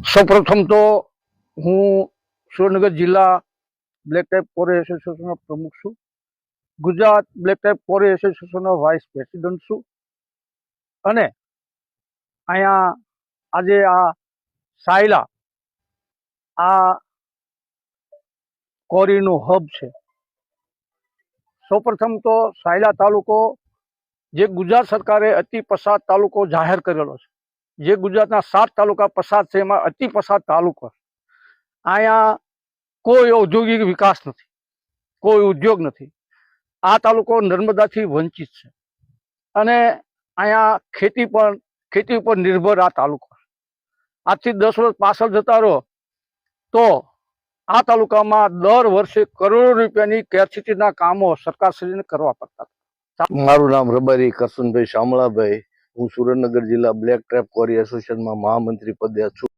સૌપ્રથમ તો હું સુરેન્દ્રનગર જિલ્લા બ્લેક ટાઇપ કોરી એસોસિએશનનો પ્રમુખ છું. ગુજરાત બ્લેક ટાઇપ કોરી એસોસિએશનનો વાઇસ પ્રેસિડેન્ટ છું. અને અહીંયા આજે આ સાયલા આ કોરીનું હબ છે. સૌપ્રથમ તો સાયલા તાલુકો જે ગુજરાત સરકારે અતિ પછાત તાલુકો જાહેર કરેલો છે, જે ગુજરાતના 7 તાલુકા પછાત છે એમાં અતિ પછાત તાલુકો. અહીંયા કોઈ ઔદ્યોગિક વિકાસ નથી, કોઈ ઉદ્યોગ નથી. આ તાલુકો નર્મદાથી વંચિત છે અને અહીંયા ખેતી ઉપર નિર્ભર આ તાલુકો. આજથી 10 વર્ષ પાછળ જતા રહો તો આ તાલુકામાં દર વર્ષે કરોડો રૂપિયાની કેપેસિટીના કામો સરકારશ્રીને કરવા પડતા. મારું નામ રબારી કરશનભાઈ શામળાભાઈ. હું સુરેન્દ્રનગર જિલ્લા બ્લેક ટ્રેપ કોરી એસોસિએશનમાં મહામંત્રી પદે છું.